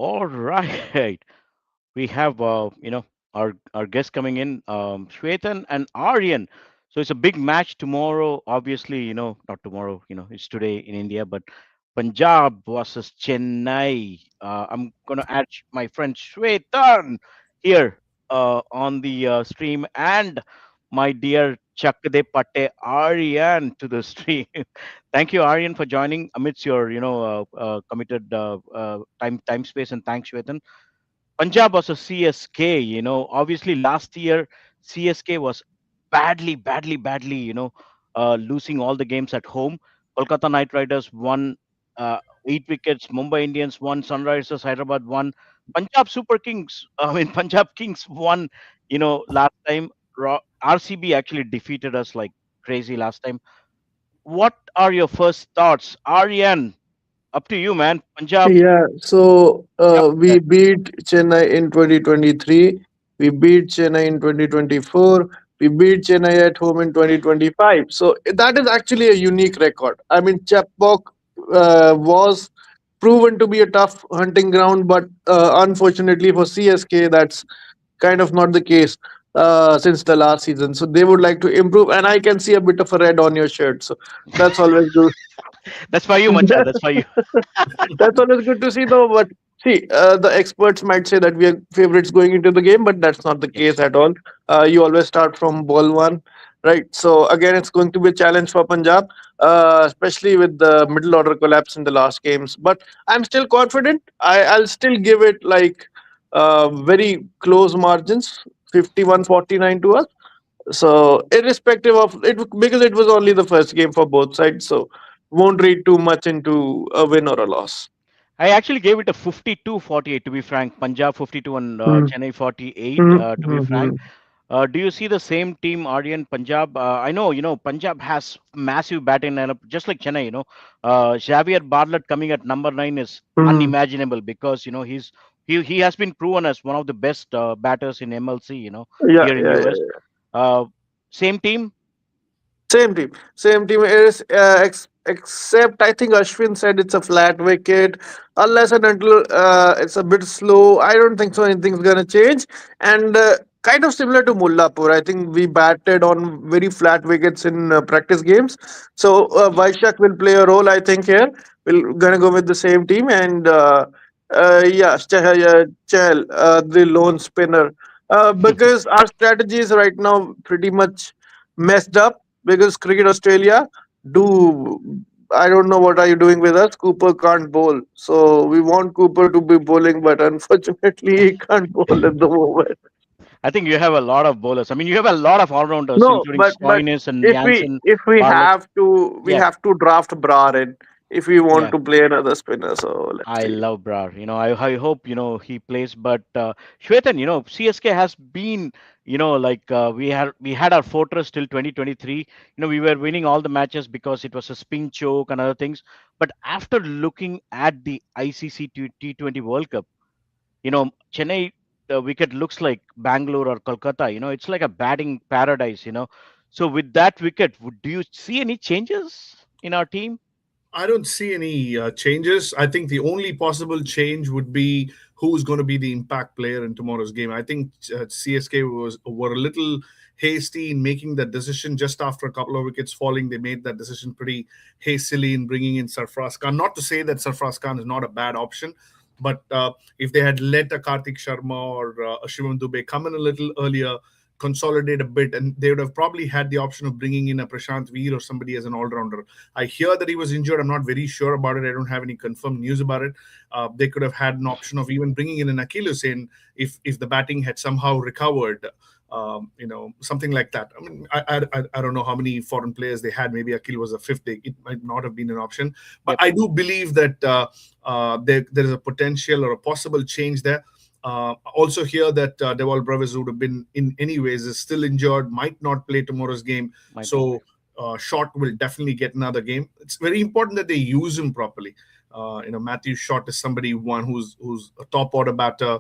All right. We have our guests coming in, Shwetan and Aryan. So it's a big match tomorrow. Obviously, not tomorrow. It's today in India, but Punjab versus Chennai. I'm gonna add my friend Shwetan here on the stream, and my dear Chakde Pate Aryan to the stream. Thank you, Aryan, for joining amidst your committed time space, and thanks, Shwetan. Punjab versus CSK, obviously last year CSK was badly, losing all the games at home. Kolkata Knight Riders won 8 wickets, Mumbai Indians won, Sunrisers Hyderabad won, Punjab Super Kings, I mean, Punjab Kings won, last time. RCB actually defeated us like crazy last time. What are your first thoughts? Aryan, up to you, man. Punjab. Yeah, so Yep. we beat Chennai in 2023. We beat Chennai in 2024. We beat Chennai at home in 2025. So that is actually a unique record. I mean, Chapok was proven to be a tough hunting ground, but unfortunately for CSK, that's kind of not the case since the last season. So they would like to improve, and I can see a bit of a red on your shirt. So that's always good. That's for you, Mancha. That's for you. That's always good to see, though. But see, the experts might say that we are favorites going into the game, but that's not the case Yes. at all. You always start from ball one, right? So again, it's going to be a challenge for Punjab, especially with the middle order collapse in the last games. But I'm still confident. I'll still give it like very close margins, 51-49 to us. So irrespective of it, because it was only the first game for both sides, so won't read too much into a win or a loss. I actually gave it a 52-48 to be frank. Punjab 52 and Mm, Chennai 48 mm, to be mm, frank. mm. Do you see the same team, Aryan Punjab? I know, Punjab has massive batting lineup, just like Chennai. Xavier Bartlett coming at number 9 is Mm. unimaginable because he has been proven as one of the best batters in MLC. Yeah, Here in yeah, US. yeah. Uh, Same team. Same team. Same team. Is except I think Ashwin said it's a flat wicket. Unless and until it's a bit slow, I don't think so. Anything's gonna change. And kind of similar to Mullapur, I think we batted on very flat wickets in practice games. So Vaishak will play a role. I think here we're gonna go with the same team and. Yeah, Chahal, the lone spinner. Because our strategy is right now pretty much messed up because Cricket Australia do. I don't know what are you doing with us. Cooper can't bowl, so we want Cooper to be bowling, but unfortunately he can't bowl at the moment. I think you have a lot of bowlers. I mean, you have a lot of all-rounders, No, including but Stoinis and if we Jansen, if we Bartlett. have to, we Yeah, have to draft Brar in if we want yeah. to play another spinner. So let's I see. love Brar. I hope he plays. But Shwetan, CSK has been like we had our fortress till 2023. We were winning all the matches because it was a spin choke and other things. But after looking at the ICC T20 World Cup, Chennai, the wicket looks like Bangalore or Kolkata. It's like a batting paradise. So with that wicket, do you see any changes in our team? I don't see any changes. I think the only possible change would be who's going to be the impact player in tomorrow's game. I think CSK were a little hasty in making that decision just after a couple of wickets falling. They made that decision pretty hastily in bringing in Sarfraz Khan. Not to say that Sarfraz Khan is not a bad option, but if they had let a Karthik Sharma or a Shivam Dubey come in a little earlier, consolidate a bit, and they would have probably had the option of bringing in a Prashant Veer or somebody as an all-rounder. I hear that he was injured. I'm not very sure about it. I don't have any confirmed news about it. They could have had an option of even bringing in an Achilles in if the batting had somehow recovered. Something like that. I mean, I don't know how many foreign players they had. Maybe Akil was a fifth. It might not have been an option, but Yep. I do believe that there is a potential or a possible change there. Also hear that Deval Brevis would have been in anyways is still injured, might not play tomorrow's game. Might not play. So Short will definitely get another game. It's very important that they use him properly. Matthew Short is somebody one who's a top order batter.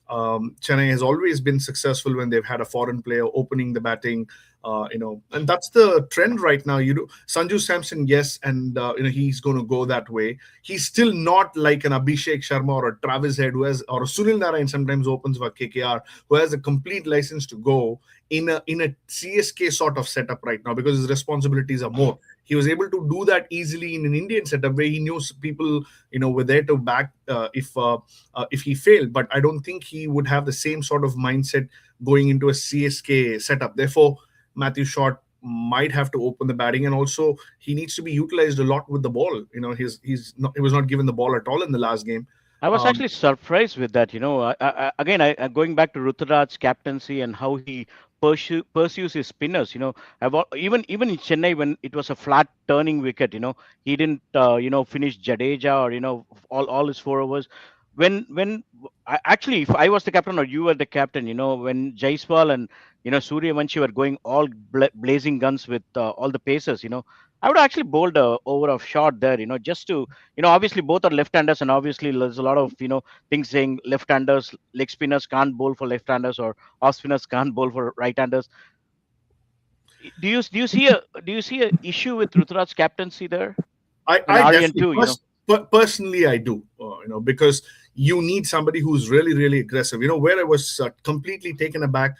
Chennai has always been successful when they've had a foreign player opening the batting. And that's the trend right now. Sanju Samson, yes, and he's going to go that way. He's still not like an Abhishek Sharma or a Travis Head or a Sunil Narayan sometimes opens for KKR, who has a complete license to go in a CSK sort of setup right now because his responsibilities are more. He was able to do that easily in an Indian setup where he knew people were there to back if he failed. But I don't think he would have the same sort of mindset going into a CSK setup. Therefore, Matthew Short might have to open the batting, and also he needs to be utilized a lot with the ball. He was not given the ball at all in the last game. I was Um, actually surprised with that. Again, going back to Ruturaj's captaincy and how he pursues his spinners. Even in Chennai when it was a flat turning wicket, he didn't finish Jadeja or all his 4 overs. Actually, if I was the captain or you were the captain, when Jaiswal and Suryavanshi were going all blazing guns with all the paces, I would actually bowled a over of shot there, just to obviously both are left-handers, and obviously there's a lot of things saying left-handers, leg spinners can't bowl for left-handers, or off spinners can't bowl for right-handers. Do you see a issue with Ruturaj's captaincy there, and I Aryan definitely too? personally I do, because you need somebody who's really really aggressive. Where I was completely taken aback,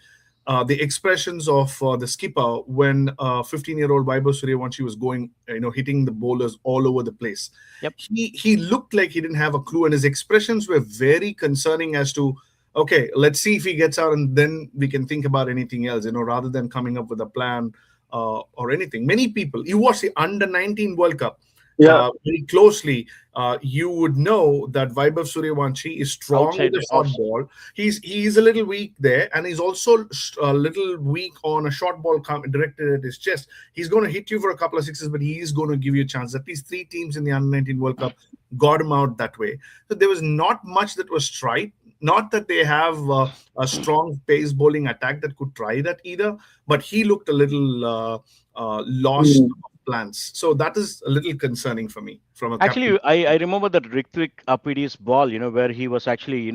the expressions of the skipper when 15-year-old Vaibhav Suryavanshi was going, hitting the bowlers all over the place. Yep. He looked like he didn't have a clue, and his expressions were very concerning as to, okay, let's see if he gets out, and then we can think about anything else. Rather than coming up with a plan or anything. Many people, you watch the under 19 World Cup Yeah. very closely, you would know that Vaibhav Suryavanshi is strong with Outside the short off. ball. He's a little weak there, and he's also a little weak on a short ball directed at his chest. He's going to hit you for a couple of sixes, but he is going to give you a chance. At least 3 teams in the under 19 World Cup got him out that way. So there was not much that was tried. Not that they have a strong pace bowling attack that could try that either, but he looked a little lost Hmm. plans. So that is a little concerning for me from a captain. Actually, I remember that Ritvik Apidi's ball, where he was actually,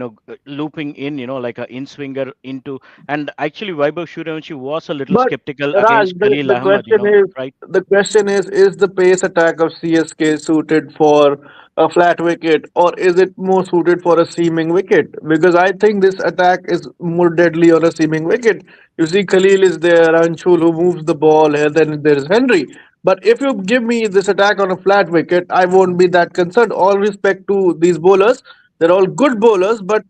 looping in, like a in swinger into, and actually Vaibhav Suryavanshi was a little But skeptical Raj, against Khalil the Ahmed, question is, right? is the pace attack of CSK suited for a flat wicket, or is it more suited for a seaming wicket? Because I think this attack is more deadly on a seaming wicket. You see, Khalil is there, Anshul who moves the ball, and then there's Henry. But if you give me this attack on a flat wicket, I won't be that concerned. All respect to these bowlers, they're all good bowlers, but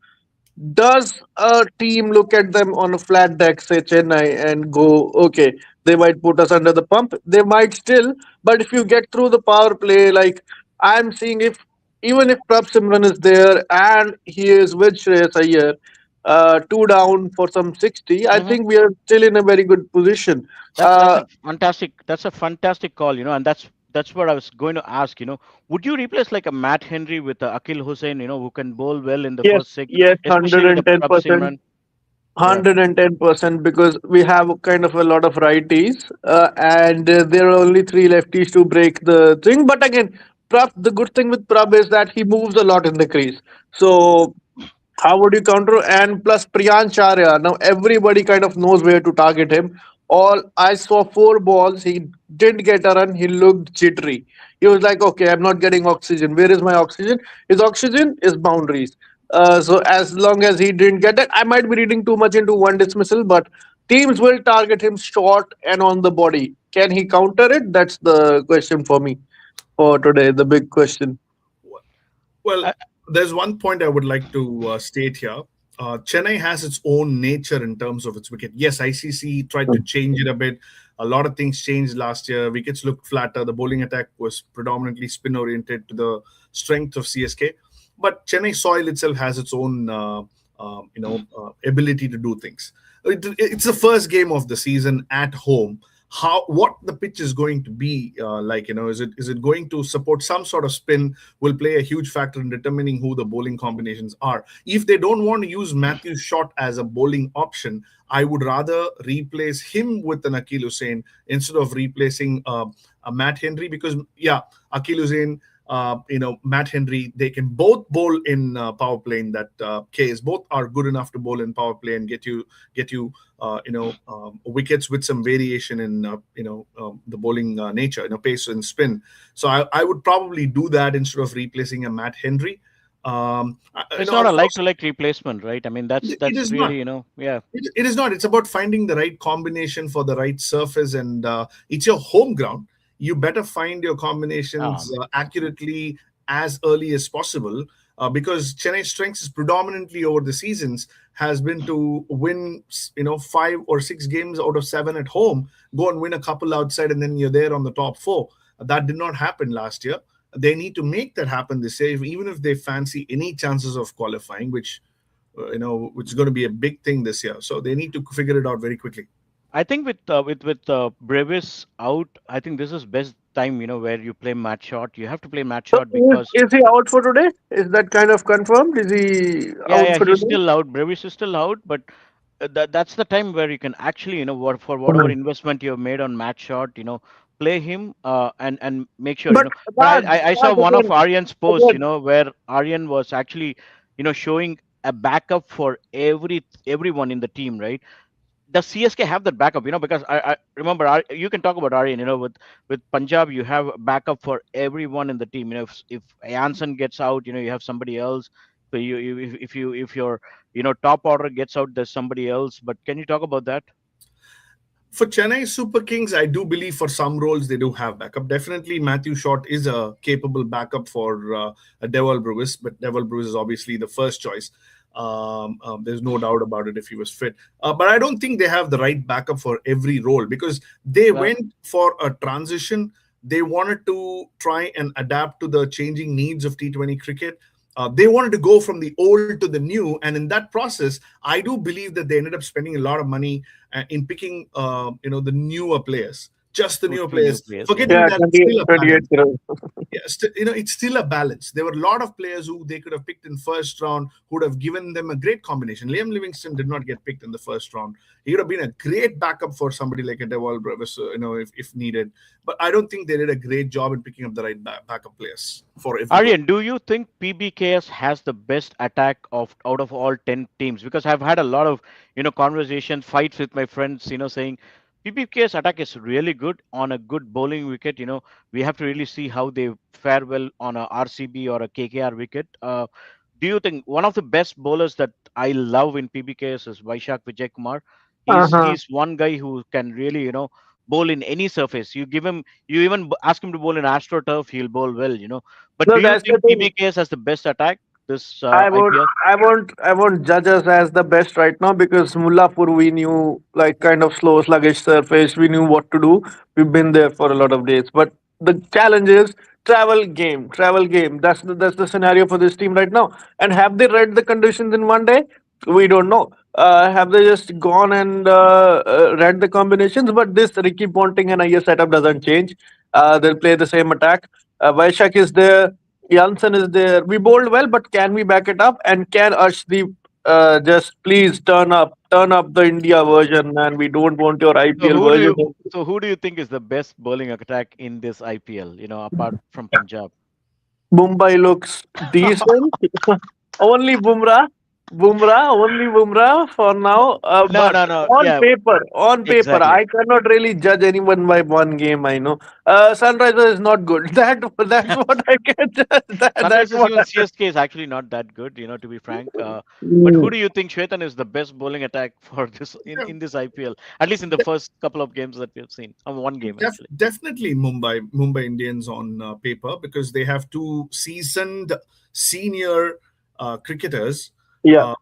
does a team look at them on a flat deck, say Chennai, and go, okay, they might put us under the pump? They might still, but if you get through the power play, like I'm seeing, if even if Prab Simran is there and he is with Shreyas Iyer, two down for some 60, I Hmm. think we are still in a very good position. That's Uh, a fantastic call, and that's what I was going to ask. Would you replace like a Matt Henry with Akil Hussain, who can bowl well in the yes, first six, yes, especially with the Prab 110%. Simran? Yeah. 110% because we have kind of a lot of righties and there are only three lefties to break the thing. But again, the good thing with Prab is that he moves a lot in the crease. So how would you counter? And plus Priyan Charya. Now everybody kind of knows where to target him. All I saw 4 balls. He didn't get a run. He looked jittery. He was like, "Okay, I'm not getting oxygen. Where is my oxygen? His oxygen is boundaries." So as long as he didn't get that, I might be reading too much into one dismissal, but teams will target him short and on the body. Can he counter it? That's the question for me for today. The big question. Well, I, there's one point I would like to state here. Chennai has its own nature in terms of its wicket. Yes, ICC tried to change it a bit. A lot of things changed last year. Wickets looked flatter. The bowling attack was predominantly spin oriented to the strength of CSK. But Chennai soil itself has its own, ability to do things. It's the first game of the season at home. What the pitch is going to be like, is it going to support some sort of spin, will play a huge factor in determining who the bowling combinations are. If they don't want to use Matthew Shot as a bowling option, I would rather replace him with an Akil Hussain instead of replacing a Matt Henry, because yeah, Akil Hussain Matt Henry. They can both bowl in power play in that case. Both are good enough to bowl in power play and get you wickets with some variation in the bowling nature, pace and spin. So I would probably do that instead of replacing a Matt Henry. So it's not Of a like course, to like replacement, right? I mean, that's it that's is not. really, yeah. It is not. It's about finding the right combination for the right surface, and it's your home ground. You better find your combinations Um, accurately as early as possible, because Chennai's strengths is predominantly over the seasons has been to win, 5 or 6 games out of 7 at home, go and win a couple outside, and then you're there on the top four. That did not happen last year. They need to make that happen this year, even if they fancy any chances of qualifying, which is going to be a big thing this year. So they need to figure it out very quickly. I think with Brevis out, I think this is best time, where you play match shot. You have to play match So shot because is he out for today? Is that kind of confirmed? Is he yeah, out yeah, for he's today? still out. Brevis is still out, but that's the time where you can actually, for whatever Mhm. investment you have made on match shot, play him and make sure, But But I saw Raj one of Aryan's posts, again, where Aryan was actually, showing a backup for everyone in the team, right? Does CSK have that backup? Because I remember you can talk about Aryan. With Punjab, you have a backup for everyone in the team. If Jansen gets out, you have somebody else. So if your top order gets out, there's somebody else. But can you talk about that? For Chennai Super Kings, I do believe for some roles they do have backup. Definitely, Matthew Short is a capable backup for a Devil Brewis, but Devil Brewis is obviously the first choice. There's no doubt about it if he was fit. But I don't think they have the right backup for every role because they Well, went for a transition. They wanted to try and adapt to the changing needs of T20 cricket. They wanted to go from the old to the new, and in that process, I do believe that they ended up spending a lot of money in picking, the newer players, just the newer two new players, players. Yeah. forgetting yeah, that it's 20, still a 28 balance. crores. Yeah, it's still a balance. There were a lot of players who they could have picked in first round who would have given them a great combination. Liam Livingston did not get picked in the first round. He would have been a great backup for somebody like a Deval Brevis, if needed. But I don't think they did a great job in picking up the right backup players for every role. Aryan, do you think PBKS has the best attack of out of all 10 teams? Because I've had a lot of, conversations, fights with my friends, saying PBKS attack is really good on a good bowling wicket. We have to really see how they fare well on a RCB or a KKR wicket. Do you think one of the best bowlers that I love in PBKS is Vaishak Vijay Kumar? Uh-huh. He's one guy who can really, bowl in any surface. You give him, you even ask him to bowl in AstroTurf, he'll bowl well. But No, do you that's the think thing. PBKS has the best attack this I won't, IPL? I won't judge us as the best right now because Mullapur we knew like kind of slow, sluggish surface. We knew what to do. We've been there for a lot of days. But the challenge is travel game. That's the scenario for this team right now. And have they read the conditions in one day? We don't know. Have they just gone and read the combinations? But this Ricky Ponting and Iyer setup doesn't change. They'll play the same attack. Vaishak is there. Janssen is there. We bowled well, but can we back it up? And can Arshdeep just please turn up the India version, man? We don't want your So IPL who do version. you so who do you think is the best bowling attack in this IPL? Apart from Punjab. Mumbai looks decent. Only only Bumrah for now. No, But no, no. on Yeah, paper, exactly. I cannot really judge anyone by one game. I know. Sunrisers is not good. That's what I can judge. That's Sunrisers, what. even CSK is actually not that good, to be frank. But who Mm. do you think, Shwetan, is the best bowling attack for this in this IPL? At least in the first couple of games that we have seen. One game actually. Definitely Mumbai Indians on paper because they have two seasoned senior cricketers Yeah. uh,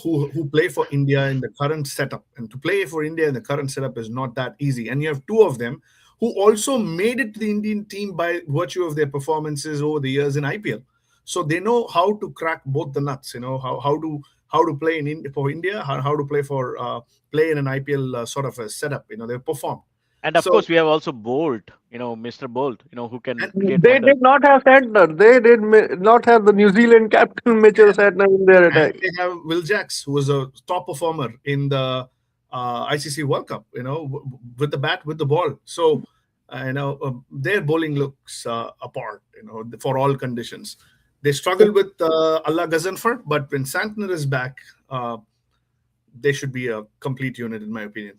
who play for India in the current setup, and to play for India in the current setup is not that easy. And you have two of them who also made it to the Indian team by virtue of their performances over the years in IPL. So they know how to crack both the nuts. How to play for India, how to play for play in an IPL sort of a setup. They've performed. And of So course, we have also Bolt, Mr. Bolt, who can and create They wonders. did not have Santner. They did not have the New Zealand captain Mitchell Santner in their and attack. they have Will Jacks, who was a top performer in the ICC World Cup. With the bat, with the ball. So their bowling looks apart. for all conditions. They struggle with Allah Ghaznfar, but when Santner is back, uh, they should be a complete unit, in my opinion.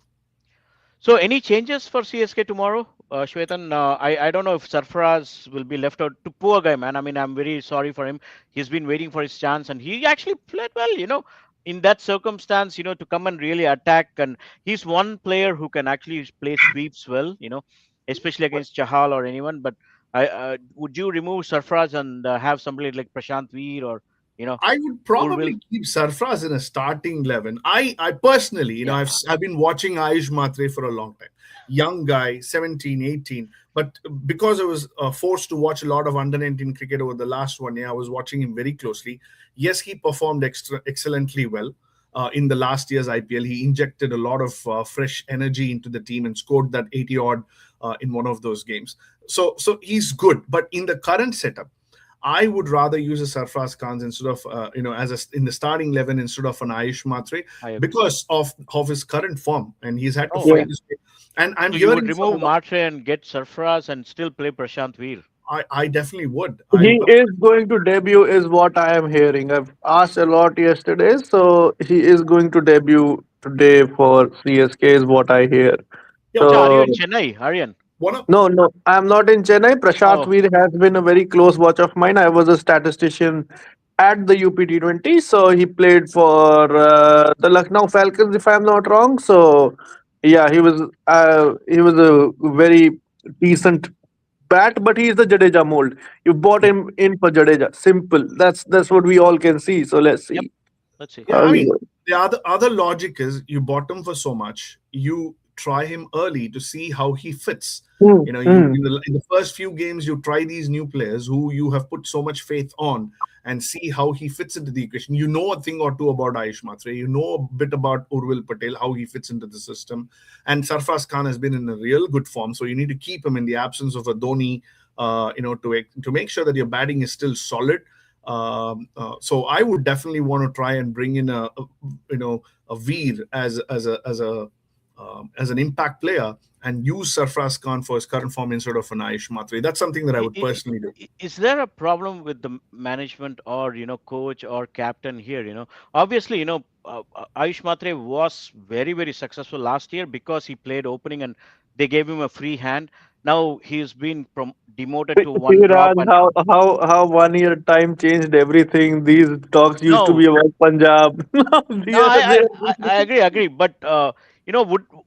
So, any changes for CSK tomorrow, Shwetan? I don't know if Sarfaraz will be left out. To poor guy, man. I mean, I'm very sorry for him. He's been waiting for his chance, and he actually played well. In that circumstance, to come and really attack. And he's one player who can actually play sweeps well. Especially against Chahal or anyone. But would you remove Sarfaraz and have somebody like Prashant Veer or I would Urvil? probably keep Sarfraz in a starting 11. I personally, Yeah. I've been watching Ayush Matre for a long time. Young guy, 17, 18. But because I was forced to watch a lot of under 19 cricket over the last 1 year, I was watching him very closely. Yes, he performed excellently well. In the last year's IPL, he injected a lot of fresh energy into the team and scored that 80 odd in one of those games. So he's good. But in the current setup, I would rather use a Sarfraz Khan instead of in the starting 11 instead of an Ayush Matre I agree. because of his current form, and he's had to Oh, Yeah. find his way. And I'm so you would hearing from a remove lot. Matre and get Sarfaraz and still play Prashant Veer? I definitely would. He is going to debut, is what I am hearing. I've asked a lot yesterday, so he is going to debut today for CSK, is what I hear. Yeah, Acha, are you So in Chennai, Aryan? one of no, no, I'm not in Chennai. Prashant Oh, Veer has been a very close watch of mine. I was a statistician at the UP T20, so he played for the Lucknow Falcons, if I'm not wrong. So yeah, he was a very decent bat, but he is the Jadeja mold. You bought yeah. him in for Jadeja. Simple. That's what we all can see. So let's Yep. see Let's see. Yeah, how I he mean, goes. the other logic is you bought him for so much, you try him early to see how he fits. Hmm, You hmm. in the first few games you try these new players who you have put so much faith on and see how he fits into the equation. You know a thing or two about Ayush Matre, you know a bit about Urvil Patel, how he fits into the system, and Sarfraz Khan has been in a real good form, so you need to keep him in the absence of a Dhoni, to make sure that your batting is still solid. So I would definitely want to try and bring in a Veer as an impact player and use Sarfraz Khan for his current form instead of an Aish Matre. That's something that I would personally do. Is there a problem with the management or coach or captain here? Obviously, Ayush Matre was very very successful last year because he played opening and they gave him a free hand. Now he's been demoted to See, one drop Raj, and how 1 year time changed everything. These talks used to no. be about Punjab. Now No, they are I agree. But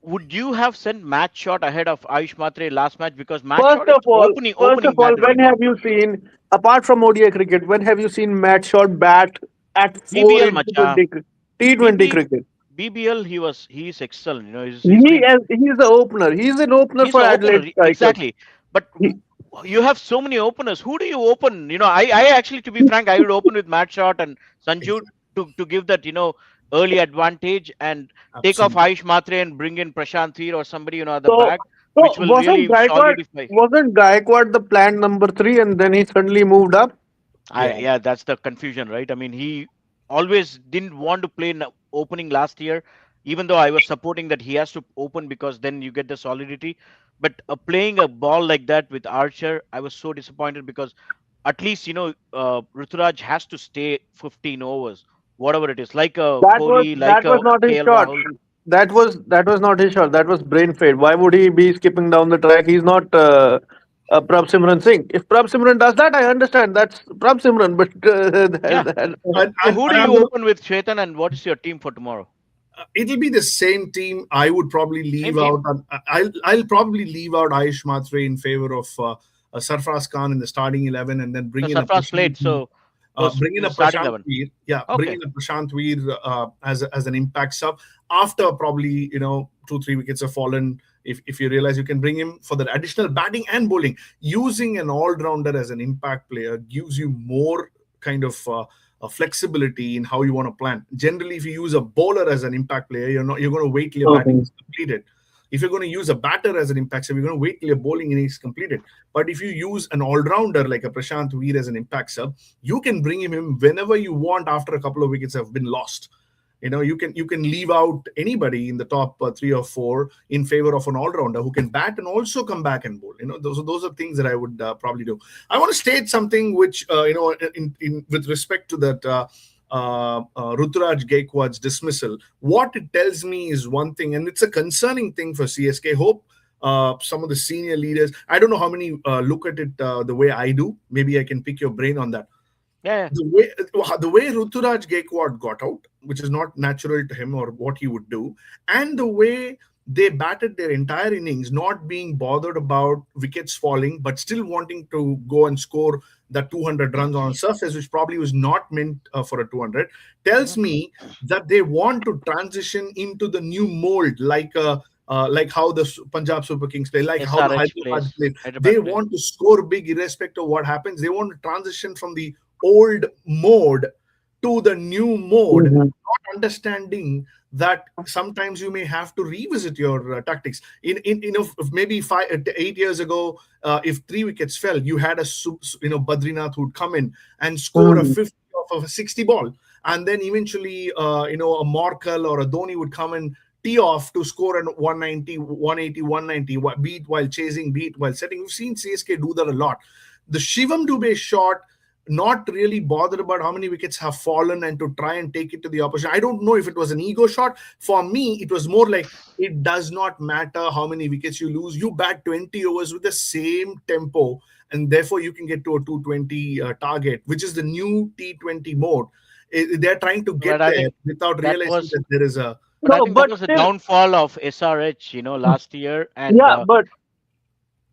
would you have sent match shot ahead of Ayush Matre last match because match First shot is of all, first of opening all, batter, when right? have you seen, apart from ODI cricket, when have you seen Matt Short bat at four BBL in macha. T20 BB cricket? BBL he's excellent. He's He been as he's the opener. He's an opener he's for an opener Adelaide Strikers. exactly. But He, you have so many openers. Who do you open? I actually, to be frank, I would open with Matt Shot and Sanju Exactly. to give that early advantage and take off Absolutely. Aish Matre and bring in Prashant Veer or somebody at the so back, so which will wasn't really Gaikwad solidify. wasn't Gaikwad the planned number three, and then he suddenly moved up? Yeah. Yeah, that's the confusion, right? I mean, he always didn't want to play in the opening last year, even though I was supporting that he has to open because then you get the solidity. But playing a ball like that with Archer, I was so disappointed because at least Ruturaj has to stay 15 overs, whatever it is, like a That was Kohli, like that was a not his KL shot. Rahul. That was not his shot. That was brain fade. Why would he be skipping down the track? He's not Prab Simran Singh. If Prab Simran does that, I understand. That's Prab Simran. But Yeah. So who do And I'm you gonna, open with, Chetan, and what is your team for tomorrow? it'll be the same team. I would probably Same leave team. out. I'll probably leave out Ayush Matre in favor of Sarfraz Khan in the starting 11, and then So bring in a Sarfraz Prashant played, so was Bring in in a the starting Prashant 11. Veer. Yeah, bring Okay. in a Prashant Veer as an impact sub after probably 2-3 wickets have fallen. If you realize you can bring him for the additional batting and bowling, using an all rounder as an impact player gives you more kind of flexibility in how you want to plan. Generally, if you use a bowler as an impact player, you're going to wait till your batting okay. is completed. If you're going to use a batter as an impact sub, you're going to wait till your bowling innings is completed. But if you use an all-rounder like a Prashant Veer as an impact sub, you can bring him in whenever you want after a couple of wickets have been lost. You can leave out anybody in the top 3 or 4 in favor of an all-rounder who can bat and also come back and bowl. Those are things that I would probably do. I want to state something which in with respect to that Ruturaj Gaikwad's dismissal. What it tells me is one thing, and it's a concerning thing for CSK. Hope some of the senior leaders, I don't know how many look at it the way I do. Maybe I can pick your brain on that. Yeah, yeah. The way Ruturaj Gaikwad got out, which is not natural to him or what he would do, and the way they batted their entire innings, not being bothered about wickets falling, but still wanting to go and score that 200 runs on a surface, which probably was not meant for a 200, tells Mhm. me that they want to transition into the new mold, like how the Punjab Super Kings play, like how the SRH Hyderabad plays. play. They Hyderabad plays. want to score big irrespective of what happens. They want to transition from the old mode to the new mode, Mhm. not understanding that sometimes you may have to revisit your tactics. Maybe 5 8 years ago, if 3 wickets fell, you had Badrinath who'd come in and score a Mhm. 50 off of a 60 ball, and then eventually a Morkel or a Dhoni would come and tee off to score an 190, 180, 190, beat while chasing, beat while setting. We've seen CSK do that a lot. The Shivam Dubé shot, not really bothered about how many wickets have fallen and to try and take it to the opposition. I don't know if it was an ego shot. For me, it was more like it does not matter how many wickets you lose. You bat 20 overs with the same tempo, and therefore you can get to a 220 target, which is the new T20 mode. They're trying to But get I there think without that realizing was that there is a. but I No, think that but was the still, downfall of SRH, last year. And yeah, but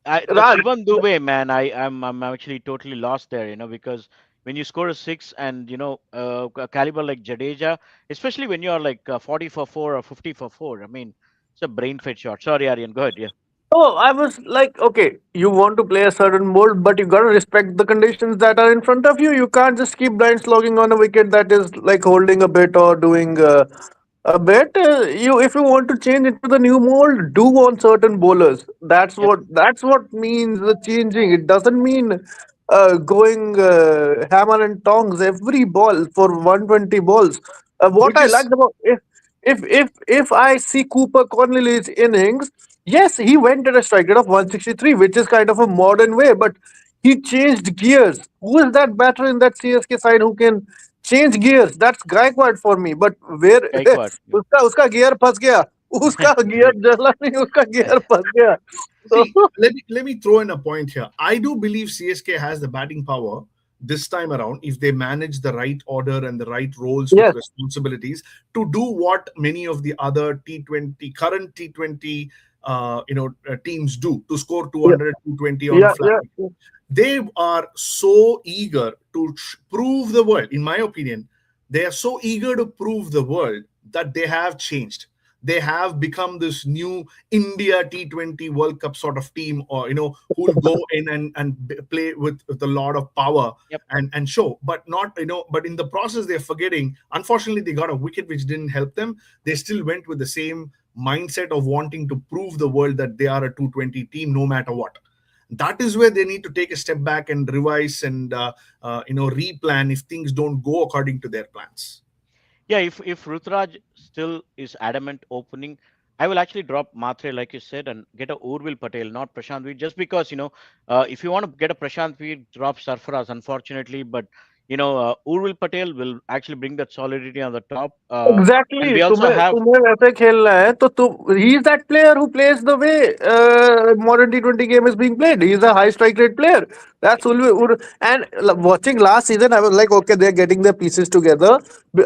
the Raj, Shivam Dubé, man, I'm actually totally lost there, because when you score a six and a caliber like Jadeja, especially when you're like 40 for four or 50 for four, I mean, it's a brain fed shot. Sorry, Aryan, go ahead. Yeah, oh, I was like, okay, you want to play a certain mold, but you gotta respect the conditions that are in front of you. You can't just keep blind slogging on a wicket that is like holding a bit or doing a bit. If you want to change into the new mold, do on certain bowlers. yep, That's what means the changing. It doesn't mean going hammer and tongs every ball for 120 balls. What Which I is liked about if I see Cooper Cornelius innings, yes, he went at a strike rate of 163, which is kind of a modern way, but he changed gears. Who is that batter in that CSK side who can change gears? That's Gaikwad for me. But where Gaikwad. Yeah. उसका gear फंस गया, उसका gear Correct. जला नहीं, उसका gear फंस गया. So See, let me throw in a point here. I do believe CSK has the batting power this time around if they manage the right order and the right roles with yes, responsibilities to do what many of the other current T20 teams do to score yeah, 200, 220 on a yeah, flat. yeah, yeah. They are so eager to prove the world, in my opinion, they are so eager to prove the world that they have changed. They have become this new India T20 World Cup sort of team, or who will go in and play with a lot of power Yep. and show, but not but in the process they're forgetting. Unfortunately, they got a wicket which didn't help them. They still went with the same mindset of wanting to prove the world that they are a 220 team no matter what. That is where they need to take a step back and revise and replan if things don't go according to their plans. Yeah, if Rutraj still is adamant opening, I will actually drop Matre like you said and get a Urvil Patel, not Prashant Veer, just because if you want to get a Prashant Veer, drop Sarfaraz, unfortunately, but Urvil Patel will actually bring that solidity on the top, and Exactly. we also तुम्हें have. तुम्हें वैसे खेलना है तो तुम he is that player who plays the way modern T20 game is being played. He is a high strike rate player. That's and watching last season, I was like, okay, they're getting their pieces together.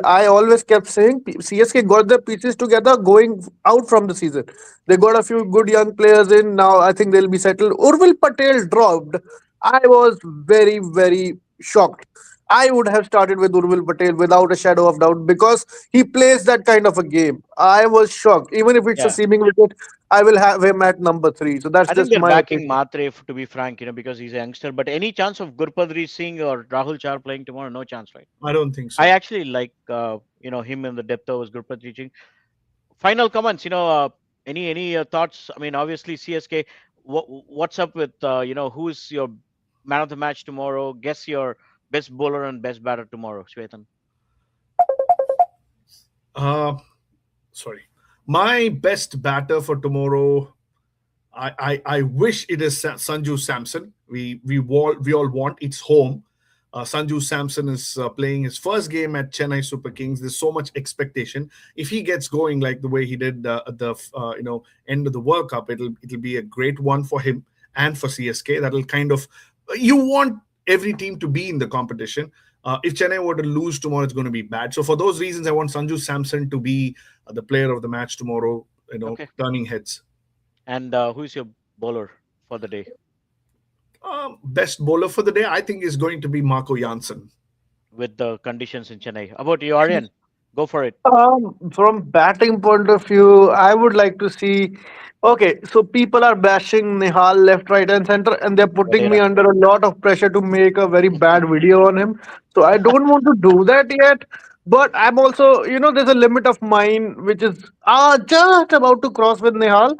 I always kept saying CSK got their pieces together going out from the season. They got a few good young players in. Now I think they'll be settled. Urvil Patel dropped. I was very, very shocked. I would have started with Urvil Patel without a shadow of doubt because he plays that kind of a game. I was shocked. Even if it's a Yeah, seaming wicket, I will have him at number three. So that's I think just they're my backing opinion. Matre, to be frank, because he's a youngster. But any chance of Gurpadri Singh or Rahul Char playing tomorrow? No chance, right? I don't think I so. actually like him in the depth overs, Gurpadri Singh. Final comments, any thoughts? I mean, obviously CSK. What's up with who's your man of the match tomorrow? Guess your best bowler and best batter tomorrow, Shwetan. Uh, Sorry. My best batter for tomorrow, I wish it is Sanju Samson. We all want it's home. Sanju Samson is playing his first game at Chennai Super Kings. There's so much expectation. If he gets going like the way he did at the end of the World Cup, it'll be a great one for him and for CSK. That'll kind of, you want every team to be in the competition. If Chennai were to lose tomorrow, it's going to be bad. So for those reasons, I want Sanju Samson to be the player of the match tomorrow. Okay. Turning heads. And who's your bowler for the day Best bowler for the day, I think, is going to be Marco Janssen. with the conditions in Chennai? How about you, Aryan? Go for it. From batting point of view, I would like to see. Okay, so people are bashing Nihal left, right, and center, and they're putting me Vadera. under a lot of pressure to make a very bad video on him. So I don't want to do that yet. But I'm also, there's a limit of mine which is just about to cross with Nihal.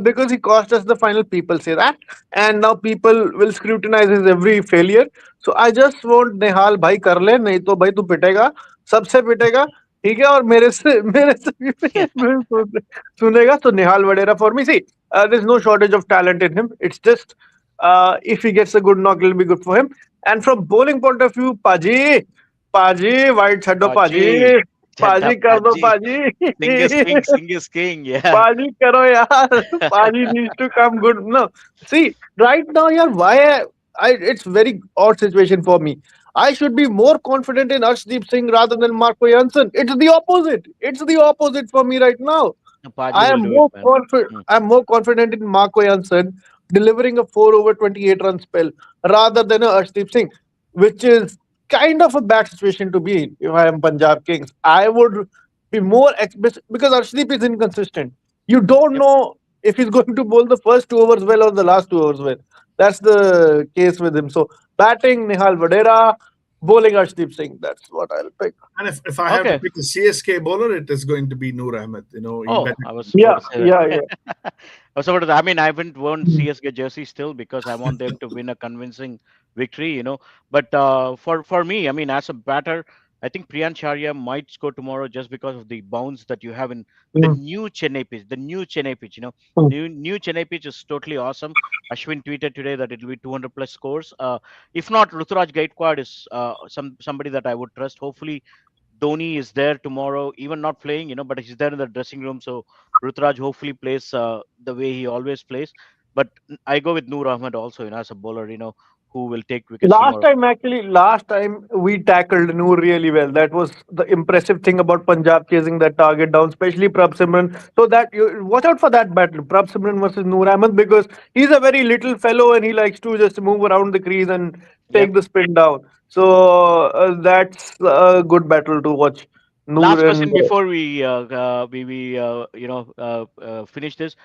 Because he cost us the final, people say that, and now people will scrutinize his every failure. So I just want Nihal bhai kar le, nahi to bhai tu pitega, सबसे पिटेगा, ठीक है, और मेरे से भी सुनेगा. So Nihal Vadera for me. See, there's no shortage of talent in him. It's just if he gets a good knock, it'll be good for him. And from bowling point of view, Paji, white chhaddo Paji. Chadda Paji kar do Paji. Sing is Paji. king. Sing is king. Yeah. Paji karo yaar. Paji needs to come good. No, see, right now, yaar, why? It's very odd situation for me. I should be more confident in Arshdeep Singh rather than Marco Janssen. It's the opposite. It's the opposite for me right now. Paji I will am do it, more man. confident. Mm. I'm more confident in Marco Janssen delivering a 4 over 28 run spell rather than a Arshdeep Singh, which is kind of a bad situation to be in. If I am Punjab Kings, I would be more because Arshdeep is inconsistent. You don't Yep. know if he's going to bowl the first 2 overs well or the last 2 overs well. That's the case with him. So batting Nihal Vadera, bowling Arshdeep Singh. That's what I'll pick. And if I have to Okay. pick a CSK bowler, it is going to be Noor Ahmed. He Oh, better. I was about Yeah, to say that. yeah, yeah. I was about to. I mean, I haven't worn CSK jersey still because I want them to win a convincing victory. But for me, I mean, as a batter, I think Priyan Charya might score tomorrow just because of the bounce that you have in the Mm, new Chennai pitch. The new Chennai pitch, mm. new Chennai pitch is totally awesome. Ashwin tweeted today that it will be 200 plus scores. If not, Ruturaj Gaikwad is somebody that I would trust. Hopefully, Dhoni is there tomorrow, even not playing, but he's there in the dressing room. So Rutraj hopefully plays the way he always plays. But I go with Noor Ahmed also, as a bowler, who will take wickets Last tomorrow. time, actually, last time we tackled Noor really well. That was the impressive thing about Punjab chasing that target down, especially Prab Simran. So that you watch out for that battle, Prab Simran versus Noor Ahmed, because he's a very little fellow and he likes to just move around the crease and Yep. take the spin down. So that's a good battle to watch. Noor Last and question before we finish this.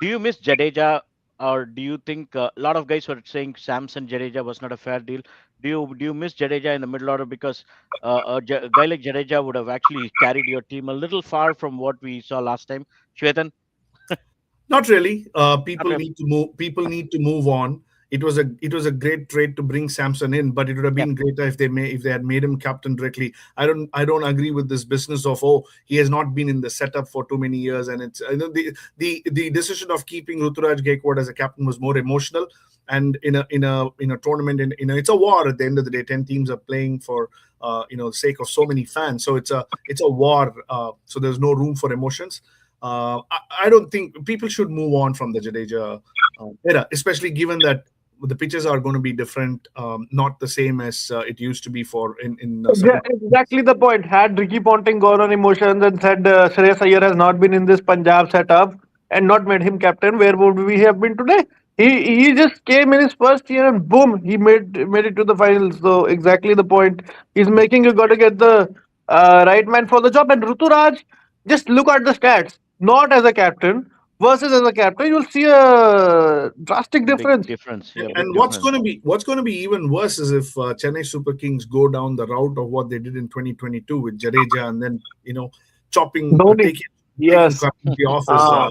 Do you miss Jadeja, or do you think a lot of guys were saying Samson Jadeja was not a fair deal? Do you miss Jadeja in the middle order because a guy like Jadeja would have actually carried your team a little far from what we saw last time? Shwetan? Not really. People Okay. need to move. People need to move on. It was a great trade to bring Samson in, but it would have Yep. been greater if they had made him captain directly. I don't agree with this business of, oh, he has not been in the setup for too many years, and it's, the decision of keeping Ruturaj Gaikwad as a captain was more emotional. And in a tournament, it's a war at the end of the day. 10 teams are playing for the sake of so many fans. So it's a war. So there's no room for emotions. I don't think people should move on from the Jadeja era, especially given that the pitches are going to be different, not the same as it used to be for in certain. Exactly the point. Had Ricky Ponting gone on emotions and said Shreyas Iyer has not been in this Punjab setup and not made him captain, where would we have been today? He just came in his first year and boom, he made it to the finals. So exactly the point. He's making, you got to get the right man for the job. And Ruturaj, just look at the stats. Not as a captain versus as a captain, you'll see a drastic Big difference. difference. And, Yeah, big and what's difference. going to be what's going to be even worse is if Chennai Super Kings go down the route of what they did in 2022 with Jadeja, and then chopping, Dhoni. taking Yes. captaincy off his. Ah.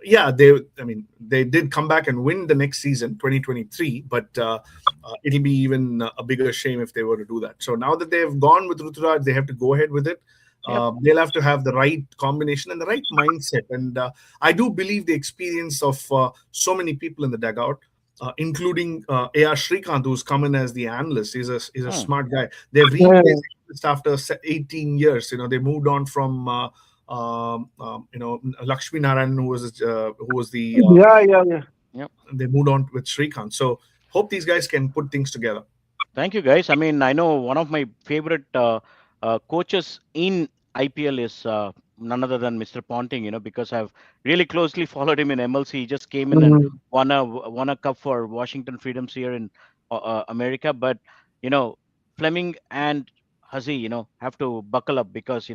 Yeah, they did come back and win the next season, 2023, but it'll be even a bigger shame if they were to do that. So now that they've gone with Ruturaj, they have to go ahead with it. Yep. They'll have to have the right combination and the right mindset. And I do believe the experience of so many people in the dugout, including A.R. Shrikant, who's come in as the analyst. He's a Hmm. smart guy. They've Yeah, replaced analyst after 18 years. They moved on from Lakshmi Narayan, who was the yeah, yeah, yeah. Yep. they moved on with Shrikant. So hope these guys can put things together. Thank you, guys. I mean, I know one of my favorite coaches in IPL is none other than Mr. Ponting. Because I've really closely followed him in MLC. He just came in and Mm. won a cup for Washington Freedoms here in America. But you know, Fleming and Hazy, have to buckle up because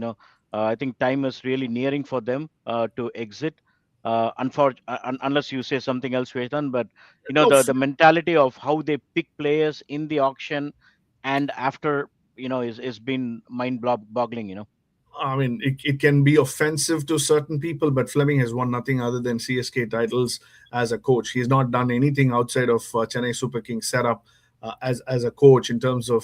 I think time is really nearing for them to exit. Unless you say something else, Shwetan, but No, the mentality of how they pick players in the auction and after is been boggling. I mean, it can be offensive to certain people, but Fleming has won nothing other than CSK titles as a coach. He's not done anything outside of Chennai Super Kings setup as a coach in terms of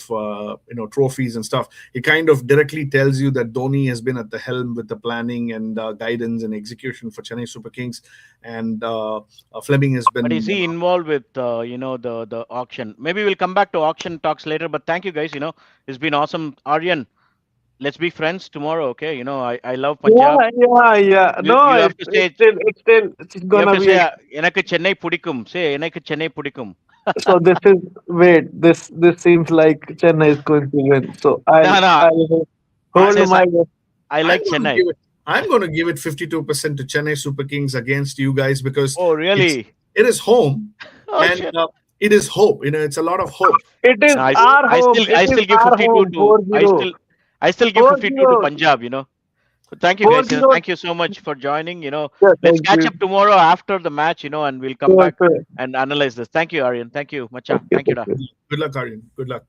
trophies and stuff. It kind of directly tells you that Dhoni has been at the helm with the planning and guidance and execution for Chennai Super Kings, and Fleming has But is been. he involved with the auction? Maybe we'll come back to auction talks later, but thank you guys. It's been awesome. Aryan, let's be friends tomorrow, okay? I love Punjab. Yeah, yeah, yeah. you No, you have it's to it's say still it's still it's you have gonna to be say a, எனக்கு சென்னை பிடிக்கும். Say எனக்கு சென்னை பிடிக்கும். so this is wait, this seems like Chennai is going to win. So No, no. I'll I, hold Says my I I'm like going to Chennai. give it. I'm going to give it 52% to Chennai Super Kings against you guys because Oh, it's really? it is home, Oh and shit. it is hope. It's a lot of hope. it is No, our home. It I is still give our 52 home. to 4-0. I still give 52 to 4-0. Punjab. But thank you guys. 4-0. Thank you so much for joining. Yeah, Let's thank catch you. up tomorrow after the match, and we'll come Sure, back sure. and analyze this. Thank you, Aryan. Thank you, Macha. Okay, Thank you, da. okay. Good luck, Aryan. Good luck.